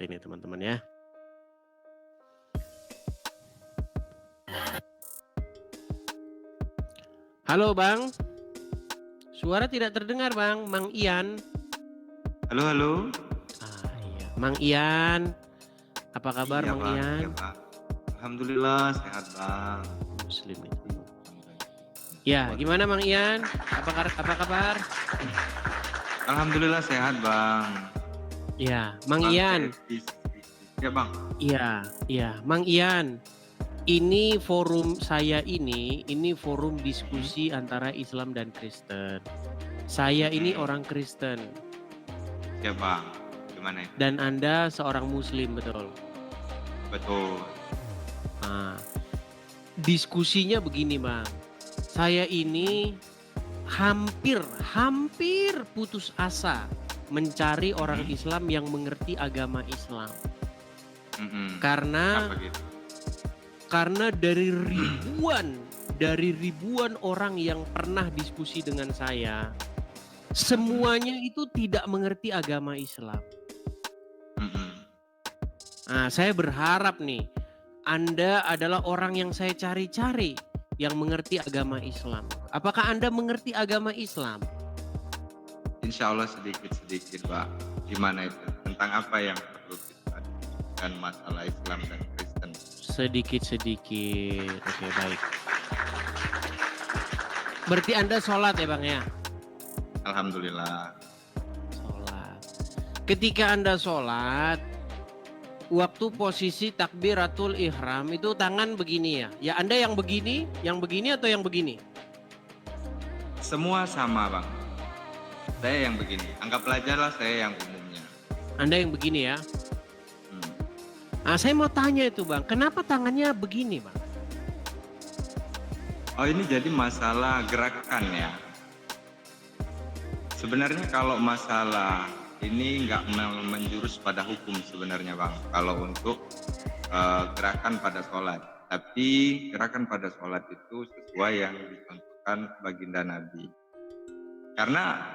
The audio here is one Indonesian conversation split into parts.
seperti ini teman-teman ya. Halo Bang, suara tidak terdengar Bang, Mang Ian. Halo, halo. Iya. Mang Ian, apa kabar Iya, Mang Bang. Ian? Iya, Bang. Alhamdulillah sehat, Bang. Muslim itu. Ya, gimana Mang Ian? Apa kabar? Alhamdulillah sehat, Bang. Ya, Mang Bang, Ian. Ya, Bang. Iya, Mang Ian. Ini forum saya ini forum diskusi antara Islam dan Kristen. Saya ini orang Kristen. Ya, Bang. Gimana itu? Dan Anda seorang Muslim, betul? Betul. Nah, diskusinya begini Bang. Saya ini hampir putus asa mencari orang Islam yang mengerti agama Islam. Karena dari ribuan orang yang pernah diskusi dengan saya, semuanya itu tidak mengerti agama Islam. Nah, saya berharap nih, Anda adalah orang yang saya cari-cari yang mengerti agama Islam. Apakah Anda mengerti agama Islam? Insya Allah sedikit-sedikit, Pak. Gimana itu? Tentang apa yang perlu kita diskusikan masalah Islam dan Kristen? Sedikit-sedikit. Oke, baik. Berarti Anda sholat ya Bang ya? Alhamdulillah. Sholat. Ketika Anda sholat, waktu posisi takbiratul ihram itu tangan begini ya? Ya Anda yang begini atau yang begini? Semua sama, Bang. Saya yang begini. Anggap pelajarlah saya yang umumnya. Anda yang begini ya? Nah, saya mau tanya itu Bang, kenapa tangannya begini Bang? Oh, ini jadi masalah gerakan ya. Sebenarnya kalau masalah ini nggak menjurus pada hukum sebenarnya Bang. Kalau untuk gerakan pada sholat. Tapi gerakan pada sholat itu sesuai yang dicontohkan baginda Nabi. Karena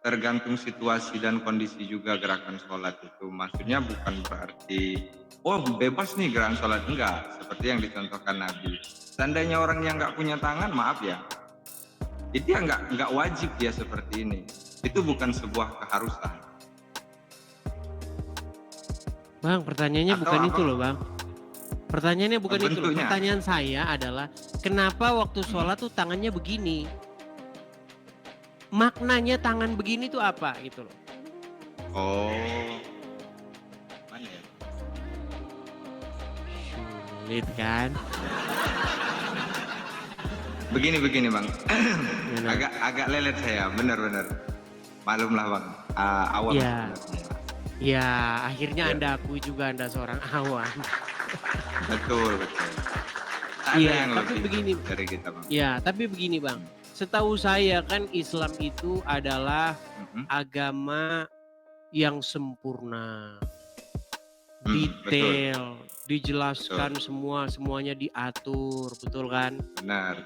tergantung situasi dan kondisi juga gerakan sholat itu. Maksudnya bukan berarti bebas nih gerakan sholat, enggak. Seperti yang dicontohkan Nabi. Seandainya orang yang nggak punya tangan, maaf ya, itu ya nggak wajib dia seperti ini. Itu bukan sebuah keharusan. Bang, pertanyaannya Atau bukan apa? itu loh Bang. Pertanyaannya bukan itu loh. Bentuknya. Pertanyaan saya adalah kenapa waktu sholat tuh tangannya begini? Maknanya tangan begini tuh apa gitu loh? Oh, mana ya? Sulit kan? Begini Bang. agak lelet saya, benar. Maklumlah Bang, awam Ya. sebenarnya. Ya, akhirnya Ya. Anda akui juga Anda seorang awam. Betul. Ada Iya, yang tapi lebih begini. dari kita Bang. Ya, tapi begini Bang. Setahu saya kan Islam itu adalah agama yang sempurna. Detail, dijelaskan semuanya diatur, betul kan? Benar.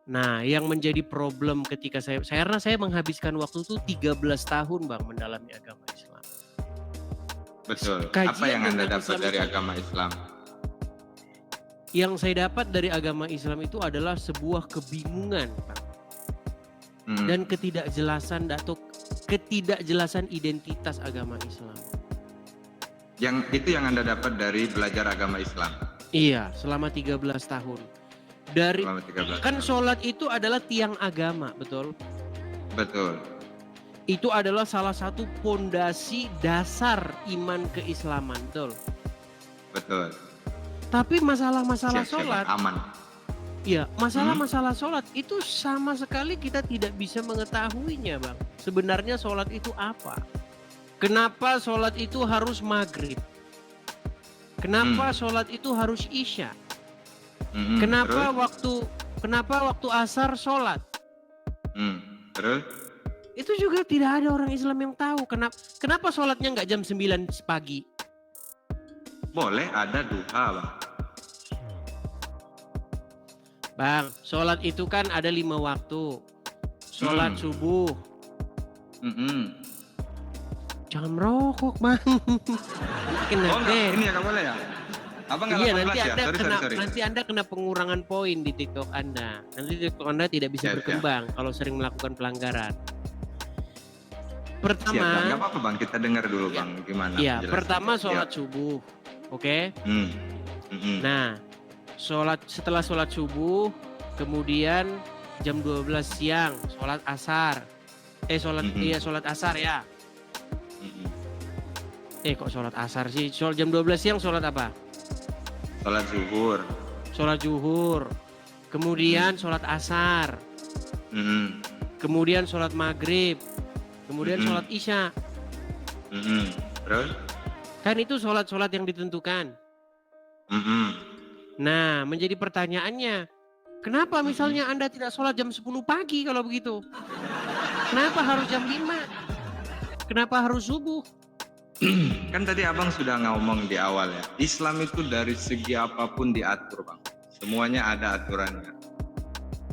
Nah, yang menjadi problem ketika karena saya menghabiskan waktu itu 13 tahun Bang mendalami agama Islam. Betul. Kajian Apa yang Anda tentang dapat Islam dari itu- agama Islam? Yang saya dapat dari agama Islam itu adalah sebuah kebingungan, Bang. Dan ketidakjelasan atau ketidakjelasan identitas agama Islam. Itu yang Anda dapat dari belajar agama Islam? Iya, selama 13 tahun. Selama 13 Kan tahun. sholat itu adalah tiang agama, betul? Betul. Itu adalah salah satu pondasi dasar iman keislaman, betul? Betul. Tapi masalah-masalah Siap, sholat, aman. ya masalah-masalah sholat itu sama sekali kita tidak bisa mengetahuinya Bang. Sebenarnya sholat itu apa? Kenapa sholat itu harus maghrib? Kenapa sholat itu harus isya? Kenapa waktu asar sholat? Terus? Itu juga tidak ada orang Islam yang tahu. Kenapa sholatnya nggak jam 9 pagi? Boleh ada duha Bang. Bang, sholat itu kan ada 5 waktu. Sholat subuh. Jangan merokok, Bang. Kena Oh enggak, ban. ini ya nggak boleh ya? Abang nggak Iya, 18 nanti ya? Anda Sorry, kena sorry, sorry. nanti Anda kena pengurangan poin di TikTok Anda. Nanti TikTok Anda tidak bisa Siap, siap. berkembang kalau sering melakukan pelanggaran. Siap, nggak Pertama, apa-apa Bang, kita dengar dulu ya, Bang, gimana iya, penjelasannya. pertama Siap. sholat subuh. Oke? Nah, setelah sholat subuh, kemudian jam 12 siang sholat asar. Sholat asar ya. Kok sholat asar sih? Jam 12 siang sholat apa? Sholat zuhur. Sholat zuhur. Kemudian sholat asar. Kemudian sholat maghrib. Kemudian sholat isya. Terus? Kan itu sholat-sholat yang ditentukan. Nah, menjadi pertanyaannya, kenapa misalnya Anda tidak sholat jam 10 pagi kalau begitu? Kenapa harus jam 5? Kenapa harus subuh? Kan tadi Abang sudah ngomong di awal ya, Islam itu dari segi apapun diatur Bang. Semuanya ada aturannya.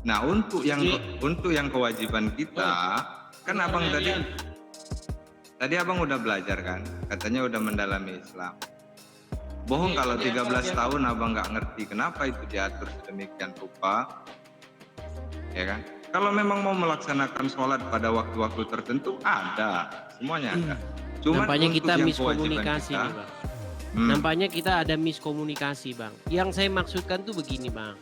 Nah, untuk yang kewajiban kita, kan Abang tadi Abang udah belajar kan, katanya udah mendalami Islam. Bohong kalau 13 tahun Abang nggak ngerti kenapa itu diatur sedemikian rupa, ya kan? Kalau memang mau melaksanakan sholat pada waktu-waktu tertentu ada, semuanya ada. Cuman nampaknya untuk kita yang miskomunikasi kewajiban nih, Bang. Nampaknya kita ada miskomunikasi, Bang. Yang saya maksudkan tuh begini, Bang.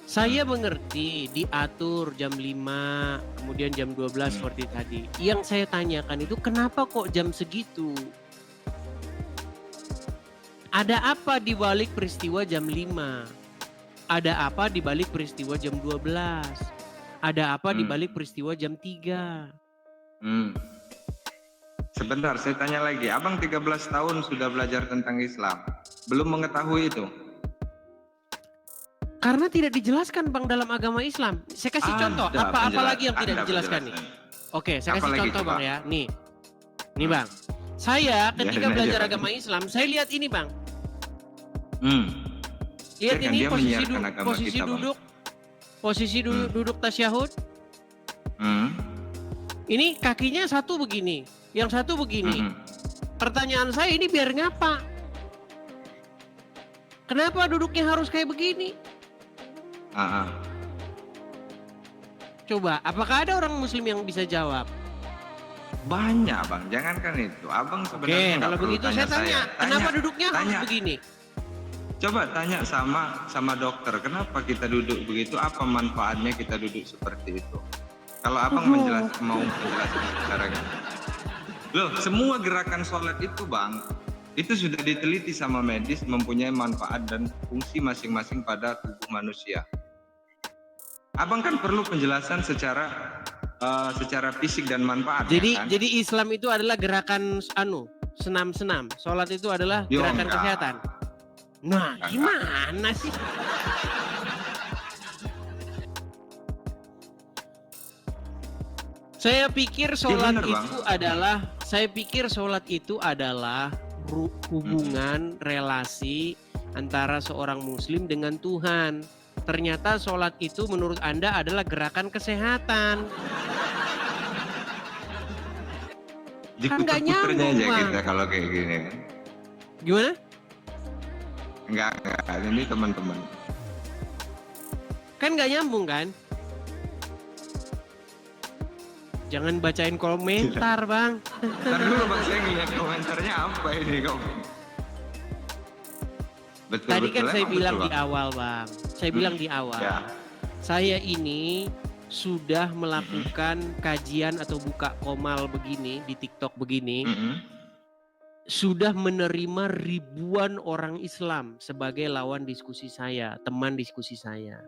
Saya mengerti diatur jam 5, kemudian jam 12 seperti tadi. Yang saya tanyakan itu kenapa kok jam segitu? Ada apa di balik peristiwa jam 5? Ada apa di balik peristiwa jam 12? Ada apa di balik peristiwa jam 3? Sebentar, saya tanya lagi. Abang 13 tahun sudah belajar tentang Islam. Belum mengetahui itu? Karena tidak dijelaskan, Bang, dalam agama Islam. Saya kasih contoh, apa lagi yang tidak dijelaskan nih? Oke, saya kasih contoh, Bang ya. Nih, Bang. Saya ketika belajar agama Islam, saya lihat ini, Bang. Lihat ini posisi duduk tasyahud. Ini kakinya satu begini, yang satu begini. Pertanyaan saya ini biar ngapa? Kenapa duduknya harus kayak begini? Coba, apakah ada orang Muslim yang bisa jawab? Banyak Bang, jangankan itu. Abang sebenarnya kalau begitu saya tanya, kenapa duduknya harus begini? Coba tanya sama dokter, kenapa kita duduk begitu? Apa manfaatnya kita duduk seperti itu? Kalau Abang mau menjelaskan secara gitu. Loh, semua gerakan sholat itu Bang, itu sudah diteliti sama medis, mempunyai manfaat dan fungsi masing-masing pada tubuh manusia. Abang kan perlu penjelasan secara fisik dan manfaat. Jadi Islam itu adalah gerakan senam-senam. Sholat itu adalah gerakan kesehatan. Nah, gimana sih? Saya pikir sholat itu adalah hubungan relasi antara seorang Muslim dengan Tuhan. Ternyata sholat itu menurut Anda adalah gerakan kesehatan. Kan nggak nyambung, aja Bang. kita kalau kayak gini. Gimana? Enggak, ini teman-teman. Kan nggak nyambung kan? Jangan bacain komentar, Bang. Ntar dulu Bang, saya ngeliat komentarnya apa ini kok. Tadi kan saya bilang di awal, Bang. Saya bilang di awal. Ya. Saya ini sudah melakukan kajian atau buka komal begini di TikTok begini. Sudah menerima ribuan orang Islam sebagai lawan diskusi saya, teman diskusi saya.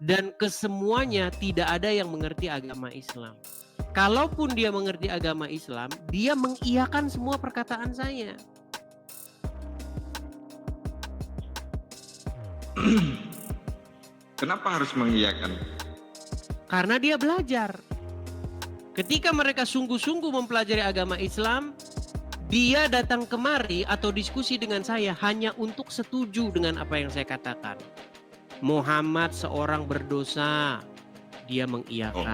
Dan kesemuanya tidak ada yang mengerti agama Islam. Kalaupun dia mengerti agama Islam, dia mengiyakan semua perkataan saya. Kenapa harus mengiyakan? Karena dia belajar. Ketika mereka sungguh-sungguh mempelajari agama Islam, dia datang kemari atau diskusi dengan saya hanya untuk setuju dengan apa yang saya katakan. Muhammad seorang berdosa, dia mengiyakan.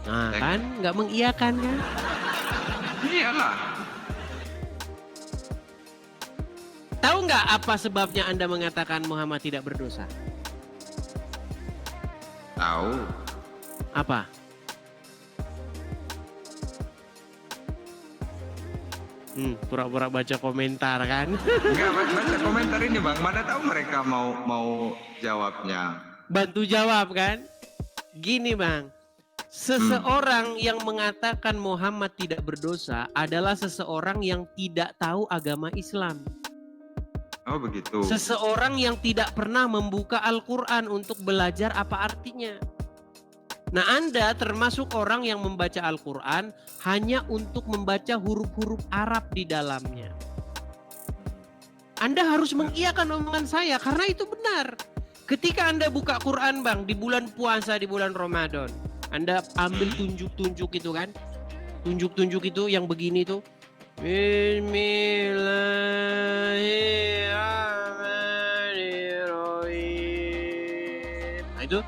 Nah kan, nggak mengiyakan kan? Iyalah. Tahu nggak apa sebabnya Anda mengatakan Muhammad tidak berdosa? Tahu. Apa? Pura-pura baca komentar kan? Enggak, baca komentar ini Bang. Mana tahu mereka mau jawabnya. Bantu jawab kan? Gini Bang, seseorang yang mengatakan Muhammad tidak berdosa adalah seseorang yang tidak tahu agama Islam. Oh begitu. Seseorang yang tidak pernah membuka Al-Quran untuk belajar apa artinya. Nah Anda termasuk orang yang membaca Al-Quran hanya untuk membaca huruf-huruf Arab di dalamnya. Anda harus mengiyakan omongan saya karena itu benar. Ketika Anda buka Quran Bang di bulan puasa, di bulan Ramadan, Anda ambil tunjuk-tunjuk itu kan. Tunjuk-tunjuk itu yang begini tuh. Bismillahirrahmanirrahim. Nah itu.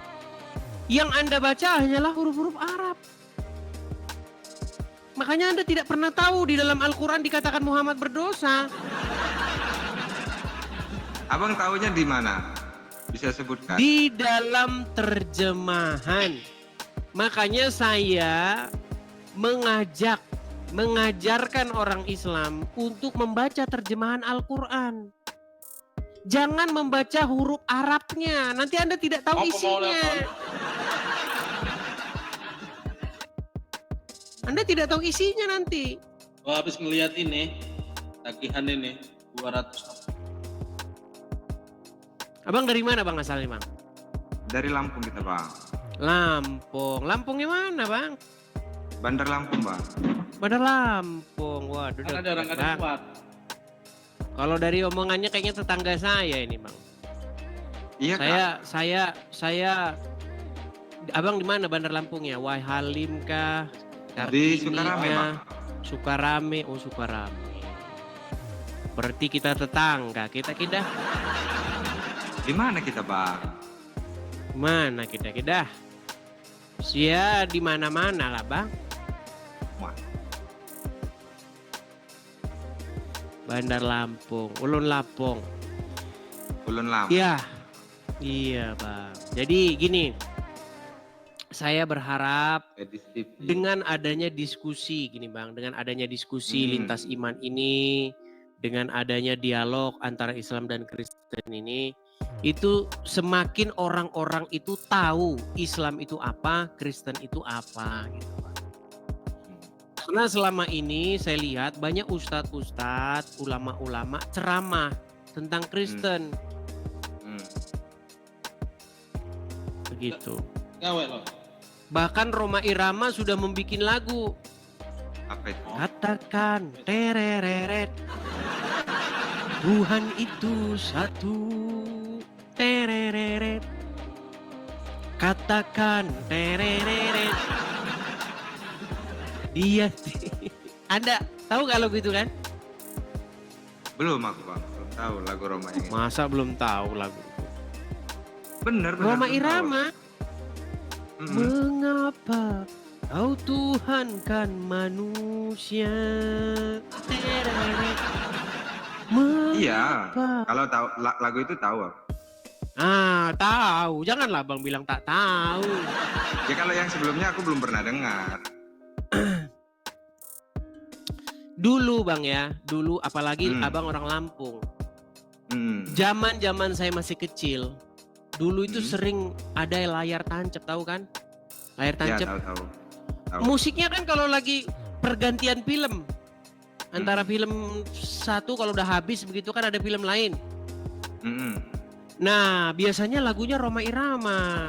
Yang Anda baca hanyalah huruf-huruf Arab. Makanya Anda tidak pernah tahu di dalam Al-Quran dikatakan Muhammad berdosa. Abang tahunya di mana? Bisa sebutkan? Di dalam terjemahan. Makanya saya mengajarkan orang Islam untuk membaca terjemahan Al-Quran. Jangan membaca huruf Arabnya, nanti Anda tidak tahu isinya. Anda tidak tahu isinya nanti. Oh, habis melihat ini, tagihan ini 200. Abang dari mana Bang asalnya Bang? Dari Lampung kita Bang. Lampung. Lampungnya mana Bang? Bandar Lampung Bang. Bandar Lampung. Waduh. Kan ada orang kadang kuat. Kalau dari omongannya kayaknya tetangga saya ini Bang. Iya Kak. Saya Abang di mana Bandar Lampungnya? Wai Halim kah? Di Sukarame Bang. Sukarame, oh Sukarame. Berarti kita tetangga, kita. Di mana kita Bang? Mana kita? Ya di mana-mana lah Bang. Wah. Bandar Lampung, Ulun Lapong. Ulun Lampung. Iya Bang. Jadi gini, saya berharap dengan adanya diskusi gini Bang, dengan adanya diskusi lintas iman ini, dengan adanya dialog antara Islam dan Kristen ini, itu semakin orang-orang itu tahu Islam itu apa, Kristen itu apa gitu Bang. Karena selama ini saya lihat banyak ustadz-ustadz, ulama-ulama ceramah tentang Kristen. Begitu. Gawe loh. Bahkan Roma Irama sudah membuat lagu. Apa itu? Katakan tereret. Tuhan itu satu. Tereret. Katakan tereret. Dia. Anda tahu kalau gitu kan? Belum aku Bang. Belum tahu lagu Roma ini. Masa belum tahu lagu? Bener. Roma belum Irama. tahu. Mengapa kau Tuhan kan manusia? Iya. Kalau tahu lagu itu tahu aku. Tahu. Janganlah Bang bilang tak tahu. Ya kalau yang sebelumnya aku belum pernah dengar. Dulu Bang ya, dulu apalagi Abang orang Lampung. Zaman saya masih kecil, dulu itu sering ada layar tancap, tahu kan? Layar tancap. Ya, tahu. Musiknya kan kalau lagi pergantian film, antara film satu kalau udah habis begitu kan ada film lain. Nah biasanya lagunya Roma Irama.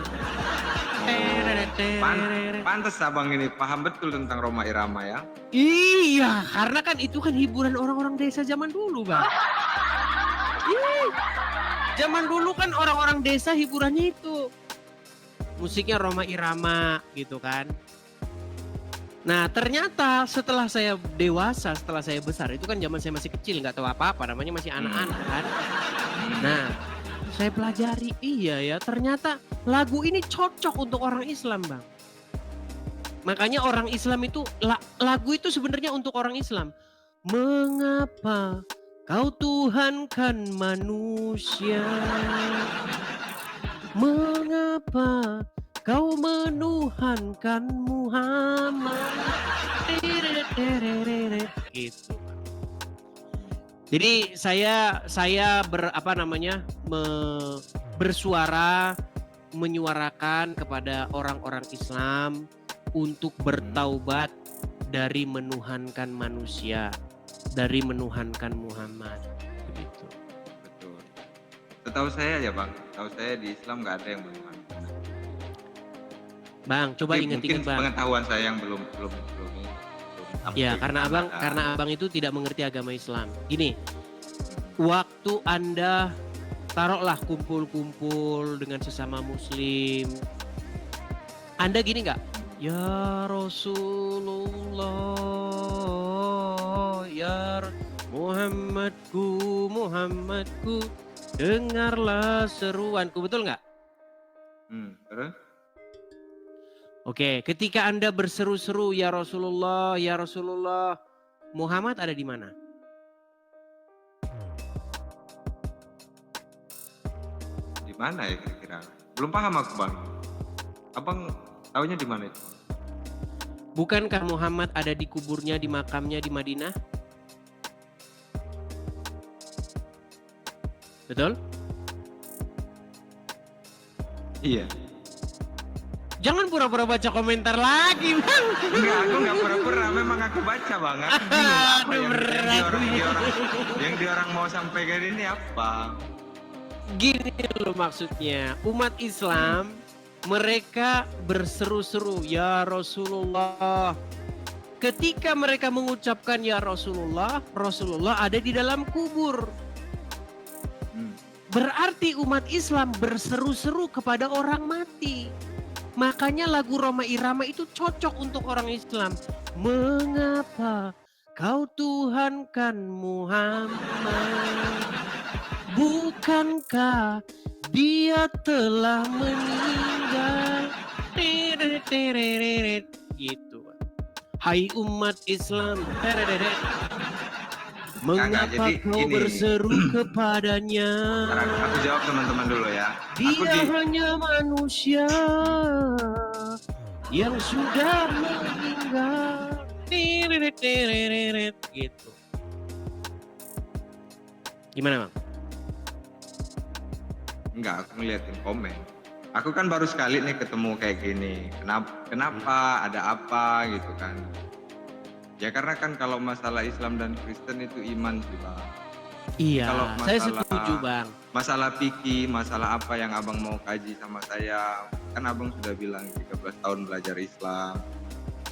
Pantes Abang ini paham betul tentang Roma Irama ya. Iya, karena kan itu kan hiburan orang-orang desa zaman dulu Bang. Zaman dulu kan orang-orang desa hiburannya itu. Musiknya Roma Irama gitu kan. Nah ternyata setelah saya dewasa, setelah saya besar, itu kan zaman saya masih kecil, nggak tahu apa-apa, namanya masih anak-anak kan. Nah saya pelajari, iya ya ternyata lagu ini cocok untuk orang Islam Bang. Makanya orang Islam itu lagu itu sebenarnya untuk orang Islam. Mengapa kau Tuhankan manusia? Mengapa kau menuhankan Muhammad? Gitu. Jadi saya bersuara menyuarakan kepada orang-orang Islam untuk bertaubat dari menuhankan manusia, dari menuhankan Muhammad. Begitu. Betul. Setahu saya ya Bang, setahu saya di Islam nggak ada yang menuhankan. Bang, coba Mungkin ingat-ingat Bang. pengetahuan saya yang belum sampai Ya, ke karena sana. abang itu tidak mengerti agama Islam. Gini, waktu Anda taruhlah kumpul-kumpul dengan sesama Muslim, Anda gini nggak? Ya Rasulullah, ya Muhammadku, dengarlah seruanku, betul nggak? Terus? Oke, ketika Anda berseru-seru ya Rasulullah, Muhammad ada di mana? Di mana ya kira-kira? Belum paham aku Bang. Abang taunya di mana itu? Bukankah Muhammad ada di kuburnya, di makamnya di Madinah? Betul? Iya. Jangan pura-pura baca komentar lagi, Bang. Enggak, aku enggak pura-pura. Memang aku baca Bang. Aku bingung apa Aduh, berat. yang di orang mau sampaikan ini apa? Gini loh maksudnya, umat Islam mereka berseru-seru ya Rasulullah. Ketika mereka mengucapkan ya Rasulullah, Rasulullah ada di dalam kubur. Berarti umat Islam berseru-seru kepada orang mati. Makanya lagu Roma Irama itu cocok untuk orang Islam. Mengapa kau Tuhankan Muhammad? Bukankah dia telah meninggal? Gitu. Hai umat Islam. Mengapa kau berseru kepadanya? Sekarang aku jawab teman-teman dulu ya. Dia hanya manusia yang sudah meninggal. Gitu. Gimana Bang? Enggak, aku ngeliatin komen. Aku kan baru sekali nih ketemu kayak gini. Kenapa? Ada apa gitu kan? Ya karena kan kalau masalah Islam dan Kristen itu iman sih Bang. Iya, Kalau saya setuju Bang. Masalah fikih, masalah apa yang abang mau kaji sama saya. Kan abang sudah bilang 13 tahun belajar Islam.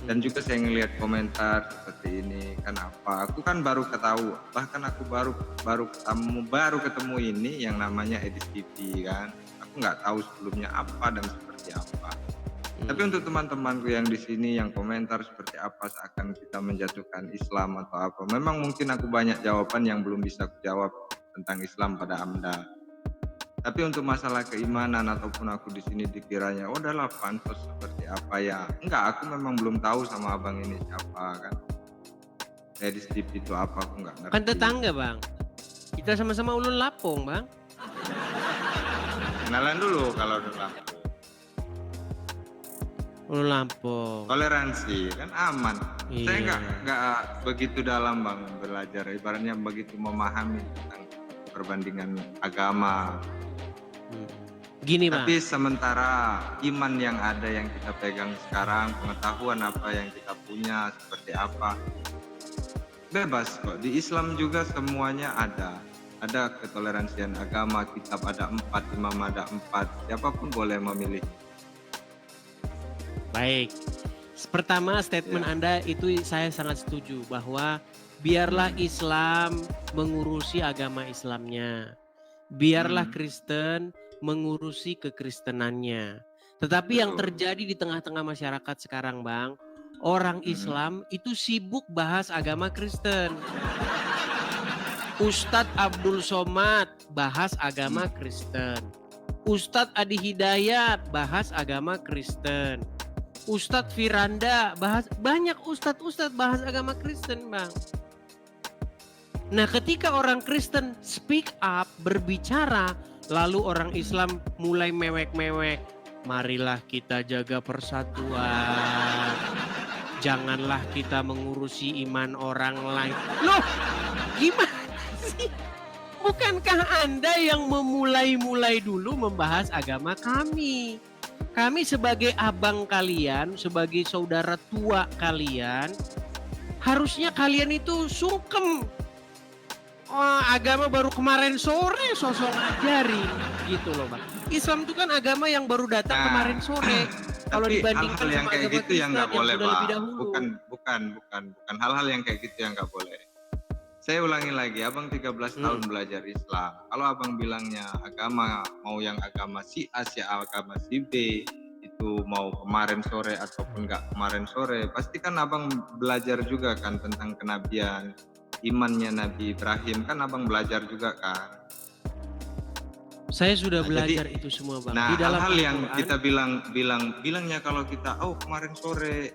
Dan juga saya ngelihat komentar seperti ini. Kenapa? Aku kan baru ketahui. Bahkan aku baru ketemu ini yang namanya Edis TV kan. Aku nggak tahu sebelumnya apa dan seperti apa. Tapi untuk teman-temanku yang di sini yang komentar seperti apa seakan kita menjatuhkan Islam atau apa. Memang mungkin aku banyak jawaban yang belum bisa aku jawab tentang Islam pada Anda. Tapi untuk masalah keimanan ataupun aku di sini dikiranya, oh udahlah pantas seperti apa ya. Enggak, aku memang belum tahu sama abang ini siapa kan. Edis TV itu apa aku nggak ngerti. Kan tetangga Bang. Kita sama-sama ulun Lapong Bang. Kenalan dulu kalau udah Lampung. Ulun Lampung. Toleransi kan aman. Iya. Saya nggak begitu dalam Bang belajar. Ibaratnya begitu memahami tentang perbandingan agama. Gini Bang. Tapi sementara iman yang ada yang kita pegang sekarang, pengetahuan apa yang kita punya seperti apa, bebas kok. Di Islam juga semuanya ada. Ada ketoleransian agama, kitab ada 4, imam ada 4, siapapun boleh memilih. Baik. Pertama statement Anda itu saya sangat setuju bahwa biarlah Islam mengurusi agama Islamnya. Biarlah Kristen mengurusi kekristenannya. Tetapi yang terjadi di tengah-tengah masyarakat sekarang Bang, orang Islam itu sibuk bahas agama Kristen. Ustadz Abdul Somad bahas agama Kristen. Ustadz Adi Hidayat bahas agama Kristen. Ustadz Firanda bahas, banyak ustadz bahas agama Kristen, Bang. Nah, ketika orang Kristen speak up, berbicara, lalu orang Islam mulai mewek-mewek. Marilah kita jaga persatuan. Janganlah kita mengurusi iman orang lain. Loh, gimana sih? Bukankah Anda yang memulai dulu membahas agama kami? Kami sebagai abang kalian, sebagai saudara tua kalian, harusnya kalian itu sungkem. Oh, agama baru kemarin sore sosok ajarin gitu loh, Bang. Islam itu kan agama yang baru datang kemarin sore. Kalau Tapi dibandingkan hal-hal yang sama kayak agama gitu yang nggak Kristen boleh, sudah lebih Bang. dahulu. Bukan hal-hal yang kayak gitu yang nggak boleh. Saya ulangi lagi, Abang 13 tahun belajar Islam. Kalau Abang bilangnya agama, mau yang agama si A, si agama si B, itu mau kemarin sore ataupun nggak kemarin sore, pasti kan Abang belajar juga kan tentang kenabian, imannya Nabi Ibrahim, kan Abang belajar juga kan. Saya sudah Nah, belajar jadi, itu semua, Bang. nah Di dalam hal-hal yang Al-Quran, kita bilangnya kalau kita kemarin sore,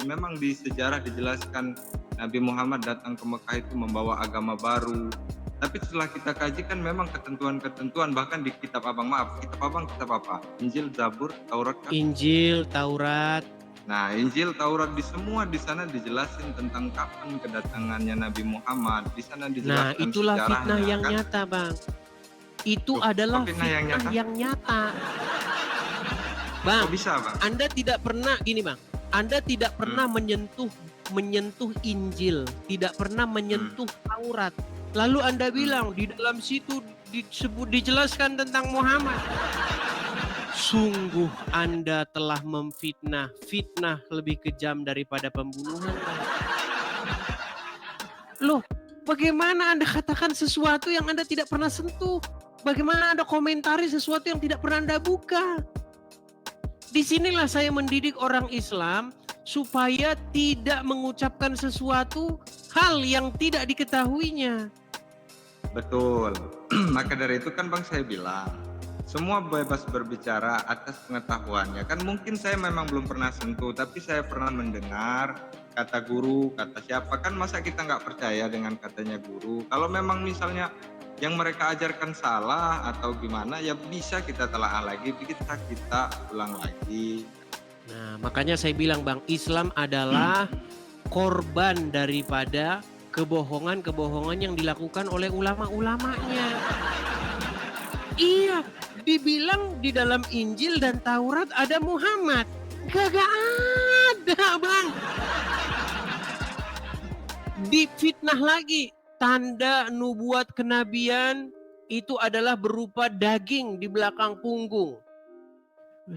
memang di sejarah dijelaskan Nabi Muhammad datang ke Mekah itu membawa agama baru. Tapi setelah kita kaji kan memang ketentuan-ketentuan, bahkan di kitab Abang, kitab apa? Injil, Zabur, Taurat kan? Injil, Taurat. Nah, Injil, Taurat di sana dijelasin tentang kapan kedatangannya Nabi Muhammad. Di sana Nah, dijelaskan itulah sejarahnya fitnah yang kan? nyata, Bang. Itu Loh, adalah kok fitnah yang nyata? Bang, Kok bisa, Bang? Anda tidak pernah gini, Bang. Anda tidak pernah menyentuh Injil, tidak pernah menyentuh Taurat. Lalu Anda bilang di dalam situ dijelaskan tentang Muhammad. Sungguh Anda telah memfitnah, fitnah lebih kejam daripada pembunuhan. Loh, bagaimana Anda katakan sesuatu yang Anda tidak pernah sentuh? Bagaimana Anda komentari sesuatu yang tidak pernah Anda buka? Disinilah saya mendidik orang Islam supaya tidak mengucapkan sesuatu hal yang tidak diketahuinya. Betul. Maka dari itu kan Bang saya bilang, semua bebas berbicara atas pengetahuannya. Kan mungkin saya memang belum pernah sentuh, tapi saya pernah mendengar kata guru, kata siapa. Kan masa kita nggak percaya dengan katanya guru? Kalau memang misalnya yang mereka ajarkan salah atau gimana, ya bisa kita telaah lagi, kita ulang lagi. Nah, makanya saya bilang, Bang, Islam adalah korban daripada kebohongan-kebohongan yang dilakukan oleh ulama-ulamanya. Iya, dibilang di dalam Injil dan Taurat ada Muhammad. Gak ada, Bang. Difitnah lagi. Tanda nubuat kenabian itu adalah berupa daging di belakang punggung.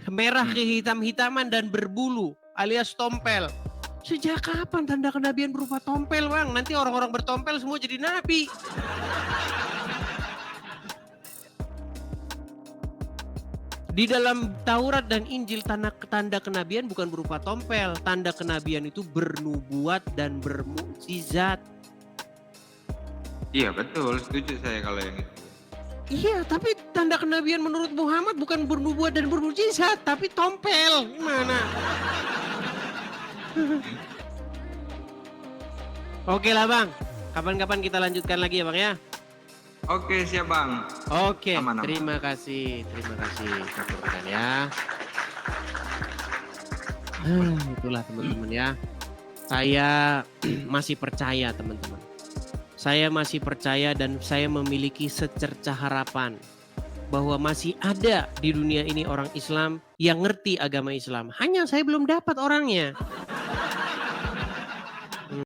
Merah kehitam-hitaman dan berbulu alias tompel. Sejak kapan tanda kenabian berupa tompel, Bang? Nanti orang-orang bertompel semua jadi nabi. Di dalam Taurat dan Injil tanda kenabian bukan berupa tompel. Tanda kenabian itu bernubuat dan bermukjizat. Iya betul, setuju saya kalau yang itu. Iya, tapi tanda kenabian menurut Muhammad bukan bernubuat dan bermukjizat, tapi tompel. Gimana? Oke lah, Bang. Kapan-kapan kita lanjutkan lagi ya, Bang ya. Oke, siap Bang. Oke, Aman. terima kasih teman-teman ya. Itulah teman-teman ya. Saya masih percaya teman-teman. Saya masih percaya dan saya memiliki secerca harapan bahwa masih ada di dunia ini orang Islam yang ngerti agama Islam. Hanya saya belum dapat orangnya.